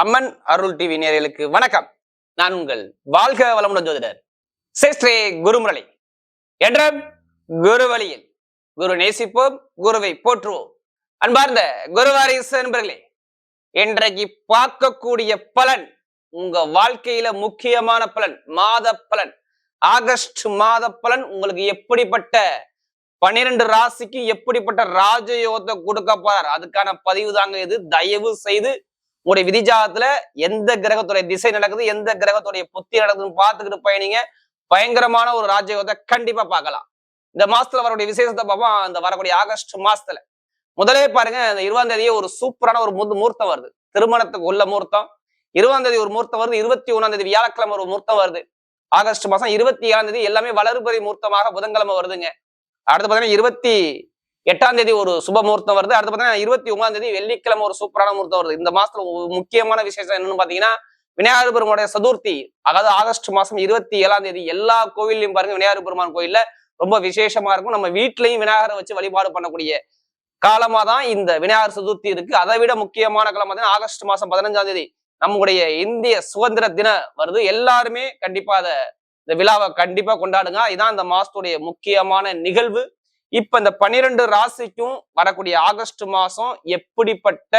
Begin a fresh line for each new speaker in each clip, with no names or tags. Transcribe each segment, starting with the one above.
அம்மன் அருள் TV நேயர்களுக்கு வணக்கம். நான் உங்கள் வாழ்க வளமுடன் ஜோதிடர் சேஸ்திரே குருமுரளி. என்றும் குரு வழியில் குரு நேசிப்போம், குருவை போற்றுவோம். அன்பார்ந்த குருவாரிசு நண்பர்களே, இன்றைக்கு பார்க்கக்கூடிய பலன் உங்க வாழ்க்கையில முக்கியமான பலன், மாத பலன், ஆகஸ்ட் மாத பலன். உங்களுக்கு எப்படிப்பட்ட 12 ராசிக்கு எப்படிப்பட்ட ராஜயோகத்தை கொடுக்க போறார், அதுக்கான பதிவு தாங்க இது. தயவு செய்து உங்களுடைய விதிஜாதத்துல எந்த கிரகத்துடைய திசை நடக்குது, எந்த கிரகத்துடைய புத்தி நடக்குதுன்னு பார்த்துக்கிட்டு பயணிங்க. பயங்கரமான ஒரு ராஜயோகத்தை கண்டிப்பா பார்க்கலாம். இந்த மாசத்துல வரக்கூடிய விசேஷத்தை பார்ப்போம். அந்த வரக்கூடிய ஆகஸ்ட் மாசத்துல முதலே பாருங்க, இந்த 20ஆம் தேதியே ஒரு சூப்பரான ஒரு முகூர்த்தம் வருது. திருமணத்துக்கு உள்ள முகூர்த்தம். 20ஆம் தேதி ஒரு முகூர்த்தம் வருது. 21ஆம் தேதி வியாழக்கிழமை ஒரு முகூர்த்தம் வருது. ஆகஸ்ட் மாசம் 27ஆம் தேதி எல்லாமே வளர்பறை முகூர்த்தமாக புதன்கிழமை வருதுங்க. அடுத்து பாத்தீங்கன்னா 28ஆம் தேதி ஒரு சுப முகூர்த்தம் வருது. அடுத்து பாத்தீங்கன்னா 29ஆம் தேதி வெள்ளிக்கிழமை ஒரு சூப்பரான முகூர்த்தம் வருது. இந்த மாசத்துல முக்கியமான விசேஷம் என்னன்னு பாத்தீங்கன்னா, விநாயகர் பெருமானுடைய சதுர்த்தி. அதாவது ஆகஸ்ட் மாசம் 27ஆம் தேதி எல்லா கோவில்லையும் பாருங்க, விநாயகர் பெருமான் கோயில்ல ரொம்ப விசேஷமா இருக்கும். நம்ம வீட்லயும் விநாயகரை வச்சு வழிபாடு பண்ணக்கூடிய காலமா தான் இந்த விநாயகர் சதுர்த்தி இருக்கு. அதை விட முக்கியமான காலம் பார்த்தீங்கன்னா ஆகஸ்ட் மாசம் 15ஆம் தேதி நம்முடைய இந்திய சுதந்திர தினம் வருது. எல்லாருமே கண்டிப்பா இந்த விழாவை கண்டிப்பா கொண்டாடுங்க. இதான் இந்த மாசத்துடைய முக்கியமான நிகழ்வு. இப்ப இந்த 12 ராசிக்கும் வரக்கூடிய ஆகஸ்ட் மாசம் எப்படிப்பட்ட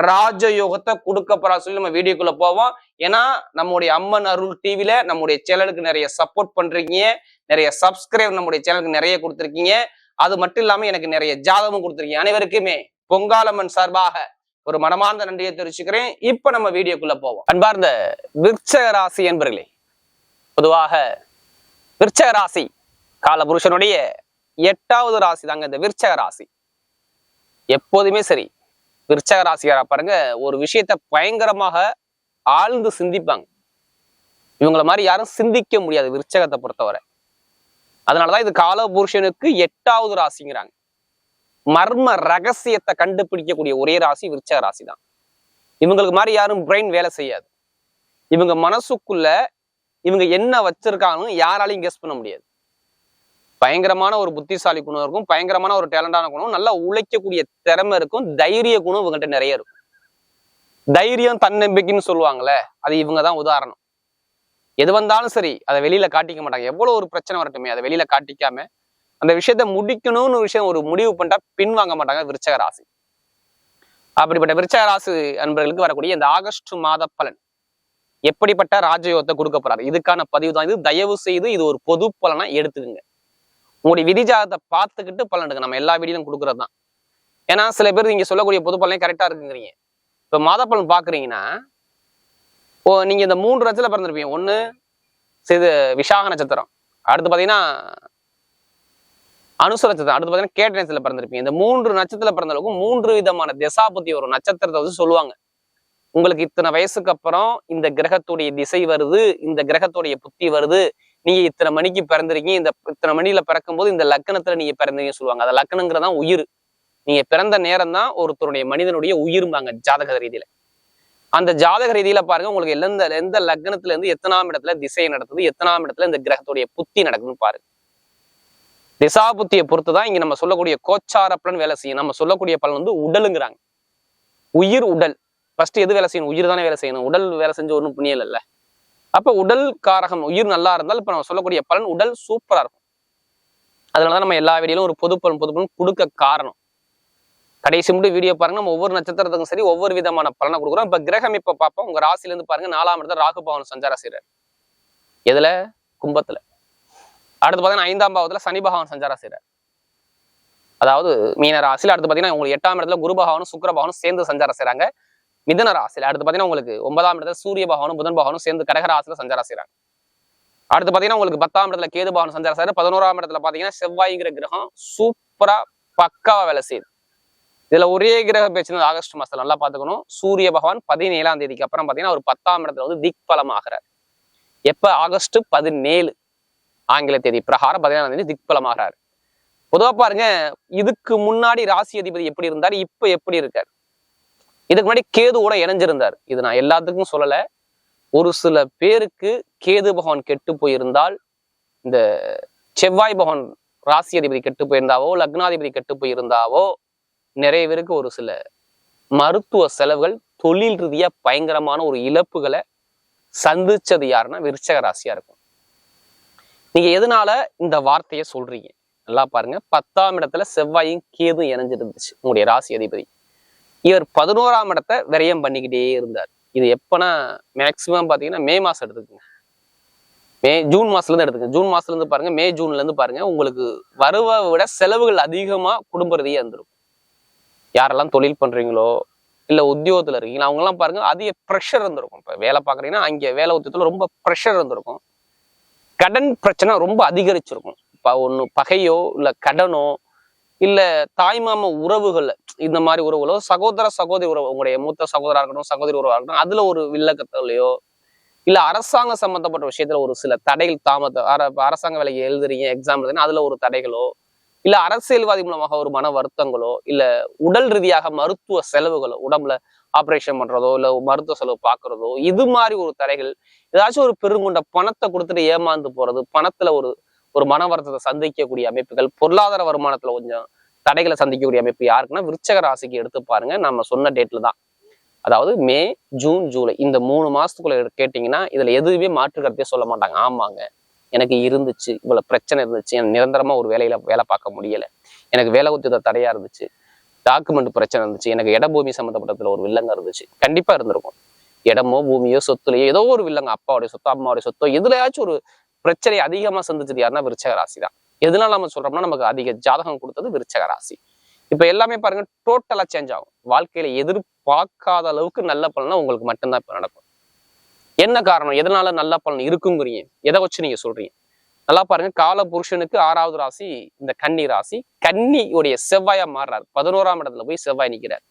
ராஜயோகத்தை கொடுக்க போறா சொல்லி நம்ம வீடியோக்குள்ள போவோம். ஏன்னா நம்முடைய அம்மன் அருள் டிவில நம்முடைய சேனலுக்கு நிறைய சப்போர்ட் பண்றீங்க, நிறைய சப்ஸ்கிரைப் நம்முடைய சேனலுக்கு நிறைய கொடுத்துருக்கீங்க. அது மட்டும் இல்லாம எனக்கு நிறைய ஜாதகமும் கொடுத்துருக்கீங்க. அனைவருக்குமே பொங்காலம்மன் சார்பாக ஒரு மனமார்ந்த நன்றியை தெரிவிச்சுக்கிறேன். இப்ப நம்ம வீடியோக்குள்ள போவோம். அன்பார்ந்த விருச்சக ராசி என்பர்களே, பொதுவாக விருச்சக ராசி காலபுருஷனுடைய 8வது ராசி தாங்க இந்த விருச்சக ராசி. எப்போதுமே சரி, விருச்சக ராசியாரா பாருங்க, ஒரு விஷயத்த பயங்கரமாக ஆழ்ந்து சிந்திப்பாங்க. இவங்கள மாதிரி யாரும் சிந்திக்க முடியாது விருச்சகத்தை பொறுத்தவரை. அதனாலதான் இது காலபுருஷனுக்கு 8வது ராசிங்கிறாங்க. மர்ம ரகசியத்தை கண்டுபிடிக்கக்கூடிய ஒரே ராசி விருச்சக ராசி தான். இவங்களுக்கு மாதிரி யாரும் பிரெயின் வேலை செய்யாது. இவங்க மனசுக்குள்ள இவங்க என்ன வச்சிருக்காங்கன்னு யாராலையும் கெஸ் பண்ண முடியாது. பயங்கரமான ஒரு புத்திசாலி குணம் இருக்கும், பயங்கரமான ஒரு டேலண்டான குணம், நல்லா உழைக்கக்கூடிய திறமை இருக்கும், தைரிய குணம் இவங்ககிட்ட நிறைய இருக்கும். தைரியம் தன்னம்பிக்கைன்னு சொல்லுவாங்களே, அது இவங்க தான் உதாரணம். எது வந்தாலும் சரி அதை வெளியில காட்டிக்க மாட்டாங்க. எவ்வளவு ஒரு பிரச்சனை வரட்டுமே அதை வெளியில காட்டிக்காம அந்த விஷயத்த முடிக்கணும்னு விஷயம் ஒரு முடிவு பண்ணிட்டா பின்வாங்க மாட்டாங்க விருச்சக ராசி. அப்படிப்பட்ட விருச்சக ராசி அன்பர்களுக்கு வரக்கூடிய இந்த ஆகஸ்ட் மாத பலன் எப்படிப்பட்ட ராஜயோகத்தை கொடுக்க போறாரு, இதுக்கான பதிவு தான் இது. தயவு செய்து இது ஒரு பொது பலனா எடுத்துக்குங்க. உங்களுடைய விதிஜாதத்தை பார்த்துக்கிட்டு பலன் எடுங்க. நம்ம எல்லா வீடியோலும் கொடுக்கறது தான். ஏன்னா சில பேர் நீங்க சொல்லக்கூடிய பொது பலனே கரெக்டா இருக்குங்கிறீங்க. இப்ப மாத பலன் பாக்குறீங்கன்னா, நீங்க இந்த 3 நட்சத்திரம் பிறந்திருப்பீங்க. ஒண்ணு விசாக நட்சத்திரம், அடுத்து பாத்தீங்கன்னா அனுச நட்சத்திரம், அடுத்து பாத்தீங்கன்னா கேட்ட நட்சத்திரம் பிறந்திருப்பீங்க. இந்த 3 நட்சத்திரம் பிறந்தவங்களுக்கும் 3 விதமான திசாபுத்தி ஒரு நட்சத்திரத்தை வந்து சொல்லுவாங்க. உங்களுக்கு இத்தனை வயசுக்கு அப்புறம் இந்த கிரகத்துடைய திசை வருது, இந்த கிரகத்துடைய புத்தி வருது, நீங்க இத்தனை மணிக்கு பிறந்திருக்கீங்க, இந்த இத்தனை மணியில பிறக்கும் போது இந்த லக்னத்துல நீங்க பிறந்தீங்கன்னு சொல்லுவாங்க. அந்த லக்னங்கிறதான் உயிர். நீங்க பிறந்த நேரம் தான் ஒருத்தருடைய மனிதனுடைய உயிர்பாங்க ஜாதக ரீதியில. அந்த ஜாதக ரீதியில பாருங்க, உங்களுக்கு எந்த லக்னத்துல இருந்து எத்தனாம் இடத்துல திசை நடக்குது, எத்தனாம் இடத்துல இந்த கிரகத்துடைய புத்தி நடக்குதுன்னு பாருங்க. திசா புத்தியை பொறுத்துதான் இங்க நம்ம சொல்லக்கூடிய கோச்சார பலன் வேலை செய்யும். நம்ம சொல்லக்கூடிய பலன் வந்து உடலுங்கிறாங்க. உயிர், உடல். ஃபர்ஸ்ட் எது வேலை செய்யணும்? உயிர் தானே வேலை செய்யணும். உடல் வேலை செஞ்ச ஒன்றும் புண்ணியம் இல்ல. அப்ப உடல் காரகம் உயிர் நல்லா இருந்தால் இப்ப நம்ம சொல்லக்கூடிய பலன் உடல் சூப்பரா இருக்கும். அதனாலதான் நம்ம எல்லா வீடியோலும் ஒரு பொது பலன் கொடுக்க காரணம். கடைசி மட்டும் வீடியோ பாருங்க, நம்ம ஒவ்வொரு நட்சத்திரத்துக்கும் சரி ஒவ்வொரு விதமான பலனை கொடுக்குறோம். இப்ப கிரகம் இப்ப பார்ப்போம். உங்க ராசில இருந்து பாருங்க, 4ஆம் இடத்துல ராகு பகவான் சஞ்சாரம் செய்யறாரு. எதுல? கும்பத்துல. அடுத்து பாத்தீங்கன்னா 5ஆம் பாவத்துல சனி பகவான் சஞ்சாரம் செய்யறாரு. அதாவது மீன ராசியில. அடுத்து பாத்தீங்கன்னா உங்களுக்கு 8ஆம் இடத்துல குரு பகவானும் சுக்கிர பகவானும் சேர்ந்து சஞ்சாரம் செய்யறாங்க. மிதுன ராசியில. அடுத்து பாத்தீங்கன்னா உங்களுக்கு 9ஆம் இடத்துல சூரிய பகவானும் புதன் பகவானும் சேர்ந்து கடக ராசியில சஞ்சாரம் செய்யறாங்க. அடுத்து பாத்தீங்கன்னா உங்களுக்கு 10ஆம் இடத்துல கேது பகவான் சஞ்சாரம் செய்யறாரு. 11ஆம் இடத்துல பாத்தீங்கன்னா செவ்வாய்ங்கிற கிரகம் சூப்பரா பக்காவா வேலை செய்யுது. இதுல ஒரே கிரக பேச்சு ஆகஸ்ட் மாசத்துல நல்லா பாத்துக்கணும். சூரிய பகவான் 17ஆம் தேதிக்கு அப்புறம் பாத்தீங்கன்னா ஒரு 10ஆம் இடத்துல வந்து திக்பலம் ஆகிறார். எப்ப? ஆகஸ்ட் 17 ஆங்கில தேதி பிரகாரம் 17ஆம் தேதி திக்பலம் ஆகிறார். பொதுவா பாருங்க, இதுக்கு முன்னாடி ராசி அதிபதி எப்படி இருந்தார், இப்ப எப்படி இருக்காரு. இதுக்கு முன்னாடி கேதுவோட இணைஞ்சிருந்தார். இது நான் எல்லாத்துக்கும் சொல்லல. ஒரு சில பேருக்கு கேது பகவான் கெட்டு போயிருந்தால், இந்த செவ்வாய் பகவான் ராசி அதிபதி கெட்டு போயிருந்தாவோ, லக்னாதிபதி கெட்டு போயிருந்தாவோ, நிறைய பேருக்கு ஒரு சில மருத்துவ செலவுகள் தொழில் ரீதியா பயங்கரமான ஒரு இழப்புகளை சந்திச்சது யாருன்னா விருச்சக ராசியா இருக்கும். நீங்க எதனால இந்த வார்த்தையை சொல்றீங்க? நல்லா பாருங்க, 10ஆம் இடத்துல செவ்வாயும் கேதும் இணைஞ்சிருந்துச்சு உங்களுடைய ராசி அதிபதி. இவர் 11ஆம் இடத்தை விரயம் பண்ணிக்கிட்டே இருந்தார். இது எப்பன்னா மேக்சிமம் பாத்தீங்கன்னா மே மாசம் எடுத்துக்கோங்க, ஜூன் மாசத்துல இருந்து எடுத்துங்க. ஜூன் மாசத்துல இருந்து பாருங்க, மே ஜூன்ல இருந்து பாருங்க, உங்களுக்கு வருவை விட செலவுகள் அதிகமா குடும்ப ரீதியா இருந்திருக்கும். யாரெல்லாம் தொழில் பண்றீங்களோ இல்ல உத்தியோகத்துல இருக்கீங்களா அவங்க எல்லாம் பாருங்க அதிக ப்ரெஷர் இருந்திருக்கும். இப்ப வேலை பாக்குறீங்கன்னா அங்க வேலை உத்தியத்துல ரொம்ப ப்ரெஷர் இருந்திருக்கும். கடன் பிரச்சனை ரொம்ப அதிகரிச்சிருக்கும். இப்ப ஒண்ணு பகையோ இல்ல கடனோ இல்ல தாய்மாம உறவுகள், இந்த மாதிரி உறவுகளோ, சகோதர சகோதரி உறவு, உங்களுடைய மூத்த சகோதரா இருக்கட்டும் சகோதரி உறவா இருக்கட்டும், அதுல ஒரு வில்லக்கத்தலையோ இல்ல அரசாங்க சம்பந்தப்பட்ட விஷயத்துல ஒரு சில தடைகள் அரசாங்க வேலைக்கு எழுதுறீங்க, எக்ஸாம் எழுதுறீங்க, அதுல ஒரு தடைகளோ இல்ல அரசியல்வாதி மூலமாக ஒரு மன வருத்தங்களோ இல்ல உடல் ரீதியாக மருத்துவ செலவுகளோ, உடம்புல ஆப்ரேஷன் பண்றதோ இல்ல மருத்துவ செலவு பாக்குறதோ, இது மாதிரி ஒரு தடைகள், ஏதாச்சும் ஒரு பெருங்குண்ட பணத்தை கொடுத்துட்டு ஏமாந்து போறது, பணத்துல ஒரு ஒரு மன வருத்தத்தை சந்திக்கக்கூடிய அமைப்புகள், பொருளாதார வருமானத்துல கொஞ்சம் தடைகளை சந்திக்கக்கூடிய அமைப்பு யாருக்குன்னா விருச்சக ராசிக்கு எடுத்து பாருங்க. நம்ம சொன்ன டேட்ல தான், அதாவது மே ஜூன் ஜூலை இந்த 3 மாசத்துக்குள்ள கேட்டீங்கன்னா இதுல எதுவுமே மாற்று கருத்தையே சொல்ல மாட்டாங்க. ஆமாங்க, எனக்கு இருந்துச்சு, இவ்வளவு பிரச்சனை இருந்துச்சு, எனக்கு நிரந்தரமா ஒரு வேலை பார்க்க முடியல, எனக்கு வேலை உத்தியோக தடையா இருந்துச்சு, டாக்குமெண்ட் பிரச்சனை இருந்துச்சு, எனக்கு இட பூமி சம்மந்தப்பட்டதுல ஒரு வில்லங்க இருந்துச்சு. கண்டிப்பா இருந்திருக்கும். இடமோ பூமியோ சொத்துலையோ ஏதோ ஒரு வில்லங்க, அப்பாவுடைய சொத்தோ அம்மாவுடைய சொத்தோ எதுலயாச்சும் ஒரு பிரச்சனை அதிகமா சந்திச்சது யாருன்னா விருச்சக ராசி தான். எதனால நம்ம சொல்றோம்னா நமக்கு அதிக ஜாதகம் கொடுத்தது விருச்சக ராசி. இப்ப எல்லாமே பாருங்க டோட்டலா சேஞ்ச் ஆகும். வாழ்க்கையில எதிர்பார்க்காத அளவுக்கு நல்ல பலனா உங்களுக்கு மட்டும்தான் இப்ப நடக்கும். என்ன காரணம்? எதனால நல்ல பலன் இருக்குங்கிறீங்க? எதை வச்சு நீங்க சொல்றீங்க? நல்லா பாருங்க, கால புருஷனுக்கு 6வது ராசி இந்த கன்னி ராசி. கன்னியுடைய செவ்வாயா மாறுறாரு, 11ஆம் இடத்துல போய் செவ்வாய் நிக்கிறார்.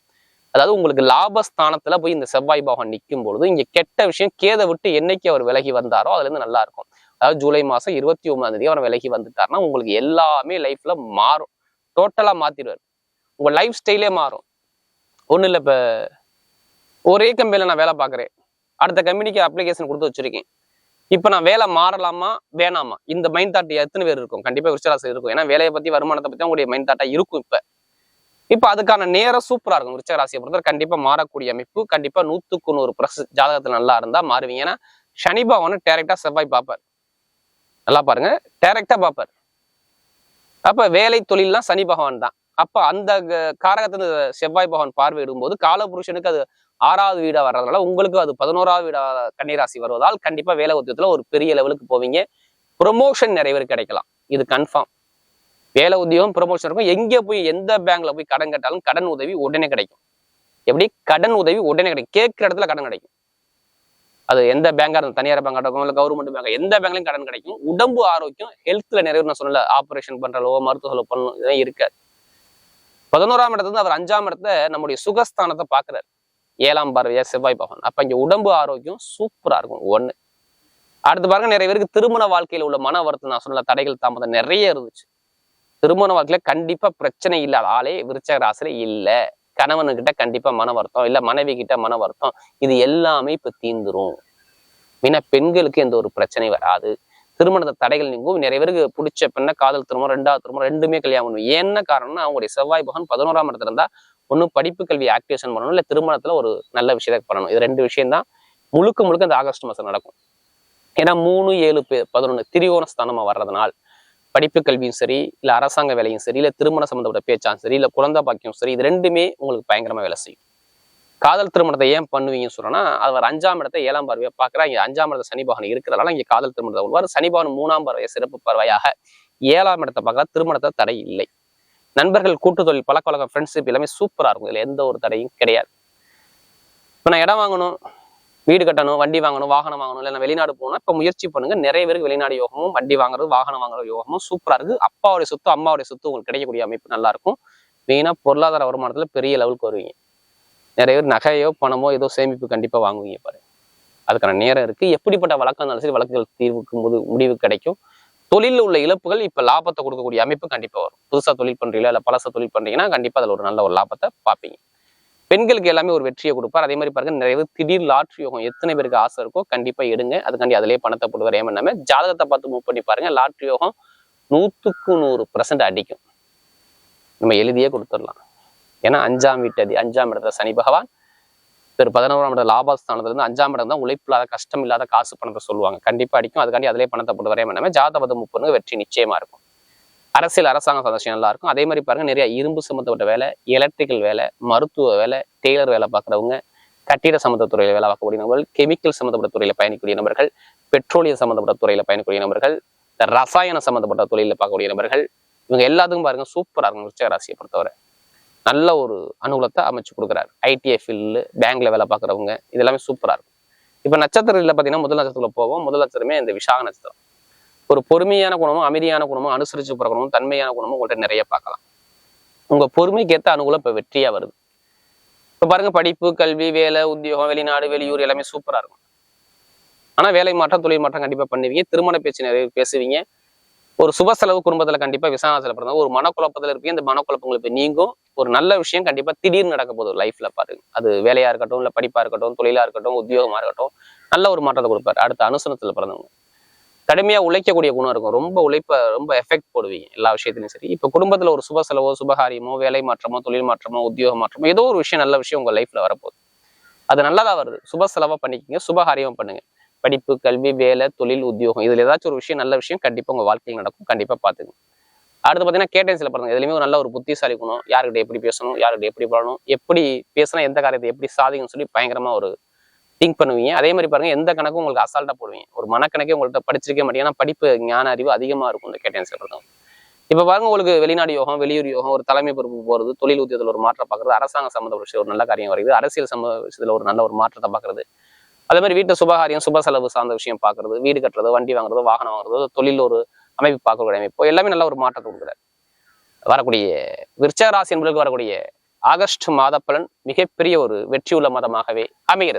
அதாவது உங்களுக்கு லாபஸ்தானத்துல போய் இந்த செவ்வாய் பகவான் நிற்கும் பொழுது இங்க கெட்ட விஷயம் கேதை விட்டு என்னைக்கு அவர் விலகி வந்தாரோ அதுல இருந்து நல்லா இருக்கும். அதாவது ஜூலை மாசம் 29ஆம் தேதி அவர் விலகி வந்துட்டாருன்னா உங்களுக்கு எல்லாமே லைஃப்ல மாறும், டோட்டலா மாத்திடுவார். உங்க லைஃப் ஸ்டைலே மாறும். ஒண்ணு இல்ல, இப்ப ஒரே கம்பெனில நான் வேலை பார்க்குறேன், அடுத்த கம்பெனிக்கு அப்ளிகேஷன் கொடுத்து வச்சிருக்கேன், இப்ப நான் வேலை மாறலாமா வேணாமா, இந்த மைண்ட் தாட் எத்தனை பேர் இருக்கும்? கண்டிப்பா விருச்சராசி இருக்கும். ஏன்னா வேலையை பத்தி வருமானத்தை பத்தி உங்களுடைய மைண்ட் தாட்டா இருக்கும். இப்ப அதுக்கான நேரம் சூப்பரா இருக்கும். விருச்சக ராசியை பொறுத்தவரை கண்டிப்பா மாறக்கூடிய அமைப்பு, கண்டிப்பா 100க்கு 100% ஜாதகத்துல நல்லா இருந்தா மாறுவீங்க. ஏன்னா சனி பகவான் டைரக்டா செவ்வாய் பார்ப்பார். நல்லா பாருங்க, டைரக்டா பார்ப்பார். அப்ப வேலை தொழில்லாம் சனி பகவான் தான். அப்ப அந்த காரகத்துல செவ்வாய் பகவான் பார்வையிடும் போது காலபுருஷனுக்கு அது 6வது வீடா வர்றதுனால உங்களுக்கு அது 11வது வீடா கன்னிராசி வருவதால் கண்டிப்பா வேலை உத்தியத்துல ஒரு பெரிய லெவலுக்கு போவீங்க. ப்ரொமோஷன் நிறைய பேர் கிடைக்கலாம், இது கன்ஃபார்ம். வேலை உத்தியோகம் ப்ரொமோஷன் இருக்கும். எங்க போய் எந்த பேங்க்ல போய் கடன் கேட்டாலும் கடன் உதவி உடனே கிடைக்கும். எப்படி கடன் உதவி உடனே கிடைக்கும்? கேட்கிற இடத்துல கடன் கிடைக்கும். அது எந்த பேங்கா இருக்கும், தனியார் பேங்கா இருக்கும் இல்ல கவர்மெண்ட் பேங்கா, எந்த பேங்க்லயும் கடன் கிடைக்கும். உடம்பு ஆரோக்கியம், ஹெல்த்ல நிறைய நான் சொன்னல, ஆபரேஷன் பண்றளோ மருத்துவ செலவு பண்ணணும், இதெல்லாம் இருக்காது. 11ஆம் இடத்துல இருந்து அவர் 5ஆம் இடத்துல நம்முடைய சுகஸ்தானத்தை பாக்குறாரு, 7ஆம் பார்வையா செவ்வாய் பகவான். அப்ப இங்க உடம்பு ஆரோக்கியம் சூப்பரா இருக்கும். ஒண்ணு. அடுத்து பாருங்க, நிறைய பேருக்கு திருமண வாழ்க்கையில உள்ள மன வருத்தம், நான் சொன்ன தடைகள் தாமதம் நிறைய இருந்துச்சு. திருமண வாழ்க்கையில கண்டிப்பா பிரச்சனை இல்லாத ஆளே விருச்சக ராசியில இல்ல. கணவனுக்கிட்ட கண்டிப்பா மன வருத்தம், இல்ல மனைவி கிட்ட மன வருத்தம், இது எல்லாமே இப்ப தீந்துரும். மீனா பெண்களுக்கு எந்த ஒரு பிரச்சனை வராது. திருமணத்தை தடைகள் நீங்கும். நிறைய பேருக்கு பிடிச்ச பெண்ண காதல் திருமணம், 2வது திருமணம், ரெண்டுமே கல்யாணம் பண்ணும். என்ன காரணம்னா அவங்களுடைய செவ்வாய் பகவான் 11ஆம் இடத்துல இருந்தா ஒண்ணு படிப்பு கல்வி ஆக்டிவேஷன் பண்ணணும், இல்ல திருமணத்துல ஒரு நல்ல விஷயத்தை பண்ணணும். இது 2 விஷயம் தான் முழுக்க முழுக்க இந்த ஆகஸ்ட் மாசம் நடக்கும். ஏன்னா 3, 7, 11 திரிகோண ஸ்தானமா வர்றதுனால் படிப்பு கல்வியும் சரி, இல்ல அரசாங்க வேலையும் சரி, இல்ல திருமண சம்பந்தப்பட்ட பேச்சாலும் சரி, இல்ல குழந்தை பாக்கியம் சரி, இது 2மே உங்களுக்கு பயங்கரமா வேலை செய்யும். காதல் திருமணத்தை ஏன் பண்ணுவீங்கன்னு சொல்றோம்னா, அவர் 5ஆம் இடத்தை 7ஆம் பார்வையா பாக்குறா. இங்க 5ஆம் இடத்தை சனி பகவான் இருக்கிறதால இங்க காதல் திருமணத்தை உள்வார். சனி பகவான் 3ஆம் பார்வையா சிறப்பு பார்வையாக 7ஆம் இடத்தை பார்க்க திருமணத்தை தடை இல்லை. நண்பர்கள், கூட்டு தொழில், பழக்கவழக்கம், ஃப்ரெண்ட்ஷிப் எல்லாமே சூப்பரா இருக்கும். இதுல எந்த ஒரு தடையும் கிடையாது. இப்ப நான் இடம் வாங்கணும், வீடு கட்டணும், வண்டி வாங்கணும், வாகனம் வாங்கணும், இல்லை வெளிநாடு போகணும், இப்ப முயற்சி பண்ணுங்க. நிறைய பேருக்கு வெளிநாடு யோகமும் வண்டி வாங்குறது வாகனம் வாங்குறது யோகமும் சூப்பரா இருக்கு. அப்பாவுடைய சொத்து அம்மாவுடைய சொத்து உங்களுக்கு கிடைக்கக்கூடிய அமைப்பு நல்லா இருக்கும். மெயினா பொருளாதார வருமானத்துல பெரிய லெவலுக்கு வருவீங்க. நிறைய பேர் நகையோ பணமோ ஏதோ சேமிப்பு கண்டிப்பா வாங்குவீங்க பாரு. அதுக்கான நேரம் இருக்கு. எப்படிப்பட்ட வழக்கம் இருந்தாலும் சரி வழக்குகள் தீர்வுக்கு முடிவு கிடைக்கும். தொழில உள்ள இழப்புகள் இப்ப லாபத்தை கொடுக்கக்கூடிய அமைப்பு கண்டிப்பா வரும். புதுசா தொழில் பண்றீங்களா இல்ல பழச தொழில் பண்றீங்கன்னா கண்டிப்பா அதுல ஒரு நல்ல ஒரு லாபத்தை பார்ப்பீங்க. பெண்களுக்கு எல்லாமே ஒரு வெற்றியை கொடுப்பார். அதே மாதிரி பாருங்க, நிறைய பேர் திடீர் லாட்ரி யோகம் எத்தனை பேருக்கு ஆசை இருக்கோ கண்டிப்பா எடுங்க. அதுக்காண்டி அதிலேயே பணத்தை போட்டு வரையாம இல்லாம ஜாதகத்தை பார்த்து மூவ் பண்ணி பாருங்க. லாட்ரி யோகம் 100க்கு 100% அடிக்கும். நம்ம எழுதியே கொடுத்துடலாம். ஏன்னா 5ஆம் வீட்டு 5ஆம் இடத்துல சனி பகவான், ஒரு 11ஆம் இடம் லாபஸ்தானத்துல இருந்து 5ஆம் இடம் தான் உழைப்பு இல்லாத கஷ்டம் இல்லாத காசு பணத்தை சொல்லுவாங்க. கண்டிப்பா அடிக்கும். அதுக்காண்டி அதிலே பணத்தை போட்டு வரைய வேண்டாமே. ஜாதகம் 30 வெற்றி நிச்சயமா இருக்கும். அரசியல் அரசாங்க சந்தோஷம் நல்லா இருக்கும். அதே மாதிரி பாருங்க, நிறைய இரும்பு சம்மந்தப்பட்ட வேலை, எலக்ட்ரிக்கல் வேலை, மருத்துவ வேலை, டெய்லர் வேலை பார்க்குறவங்க, கட்டிட சம்மந்த துறையில வேலை பார்க்கக்கூடிய நபர்கள், கெமிக்கல் சம்மந்தப்பட்ட துறையில பயணிக்கக்கூடிய நபர்கள், பெட்ரோலியம் சம்மந்தப்பட்ட துறையில பயணிக்கக்கூடிய நபர்கள், இந்த ரசாயன சம்மந்தப்பட்ட தொழில பார்க்கக்கூடிய நபர்கள், இவங்க எல்லாத்துக்கும் பாருங்க சூப்பரா இருக்கும். விருச்சிக ராசியை பொறுத்தவரை நல்ல ஒரு அனுகூலத்தை அமைச்சு கொடுக்குறாரு. ஐடிஐ ஃபீல்டு, பேங்க்ல வேலை பார்க்குறவங்க, இது எல்லாமே சூப்பரா இருக்கும். இப்ப நட்சத்திரத்துல பாத்தீங்கன்னா முதல் நட்சத்திரத்துல போவோம். முதல் நட்சத்திரமே இந்த விசாக நட்சத்திரம். ஒரு பொறுமையான குணமும், அமைதியான குணமும், அனுசரிச்சு பிறக்கணும், தன்மையான குணமும் உங்கள்கிட்ட நிறைய பார்க்கலாம். உங்க பொறுமைக்கு ஏற்ற அனுகூலம் இப்ப வெற்றியா வருது. இப்ப பாருங்க, படிப்பு, கல்வி, வேலை, உத்தியோகம், வெளிநாடு, வெளியூர் எல்லாமே சூப்பரா இருக்கும். ஆனா வேலை மாற்றம், தொழில் மாற்றம் கண்டிப்பா பண்ணுவீங்க. திருமண பேச்சு நிறைய பேசுவீங்க. ஒரு சுப செலவு குடும்பத்துல கண்டிப்பா விசாகத்துல பிறந்தவங்க ஒரு மனக்குழப்பத்துல இருப்பீங்க. இந்த மனக்குழப்பங்கள் இப்ப நீங்கும். ஒரு நல்ல விஷயம் கண்டிப்பா திடீர்னு நடக்க போகுது லைஃப்ல பாருங்க. அது வேலையா இருக்கட்டும், இல்ல படிப்பா இருக்கட்டும், தொழிலா இருக்கட்டும், உத்தியோகமா இருக்கட்டும், நல்ல ஒரு மாற்றத்தை கொடுப்பாரு. அடுத்த அனுசனத்துல பிறந்தவங்க கடுமையா உழைக்கக்கூடிய குணம் இருக்கும். ரொம்ப எஃபெக்ட் போடுவீங்க எல்லா விஷயத்திலும் சரி. இப்ப குடும்பத்துல ஒரு சுப செலவோ, சுபகாரியமோ, வேலை மாற்றமோ, தொழில் மாற்றமோ, உத்தியோக மாற்றமோ, ஏதோ ஒரு விஷயம், நல்ல விஷயம் உங்க லைஃப்ல வரப்போகுது. அது நல்லதா வருது. சுப செலவா பண்ணிக்கோங்க, சுபகாரியம் பண்ணுங்க. படிப்பு, கல்வி, வேலை, தொழில், உத்தியோகம், இதுல ஏதாச்சும் ஒரு விஷயம், நல்ல விஷயம் கண்டிப்பா உங்க வாழ்க்கையில் நடக்கும். கண்டிப்பா பாத்துங்க. அடுத்து பாத்தீங்கன்னா கேட்டேன் சில பிறந்த எதுலையுமே ஒரு நல்ல ஒரு புத்திசாலி குணம். யாருக்கிட்ட எப்படி பேசணும், யாருக்கிட்ட எப்படி பழணும், எப்படி பேசினா எந்த காரியத்தை எப்படி சாதிக்கணும்னு சொல்லி பயங்கரமா ஒரு திங்க் பண்ணுவீங்க. அதே மாதிரி பாருங்க, எந்த கணக்கும் உங்களுக்கு அசால்ட்டா போடுவீங்க. ஒரு மனக்கணக்கே உங்கள்கிட்ட படிச்சிருக்கே மாட்டீங்க. ஏன்னா படிப்பு, ஞான அறிவு அதிகமா இருக்கும் இந்த கேட்டேன் சில பிறந்தவங்க. இப்ப பாருங்க, உங்களுக்கு வெளிநாடு யோகம், வெளியூர் யோகம், ஒரு தலைமை பொறுப்பு போறது, தொழில் உத்தியோகத்துல ஒரு மாற்றம் பார்க்கறது, அரசாங்க சம்பந்தப்பட்ட விஷயம் ஒரு நல்ல காரியம் வருது, அரசியல் விஷயத்துல ஒரு நல்ல ஒரு மாற்றத்தை பார்க்கறது, அதே மாதிரி வீட்டு சுபகாரியம், சுப செலவு சார்ந்த விஷயம் பார்க்கறது, வீடு கட்டுறது, வண்டி வாங்குறது, வாகனம் வாங்குறது, தொழில் ஒரு அமைப்பு பார்க்கக்கூடிய அமைப்பு எல்லாமே நல்ல ஒரு மாற்றத்தை கொடுக்குறாரு. வரக்கூடிய விருச்சிக ராசி என்பதற்கு வரக்கூடிய ஆகஸ்ட் மாத பலன் மிகப்பெரிய ஒரு வெற்றியுள்ள மாதமாகவே அமைகிறது.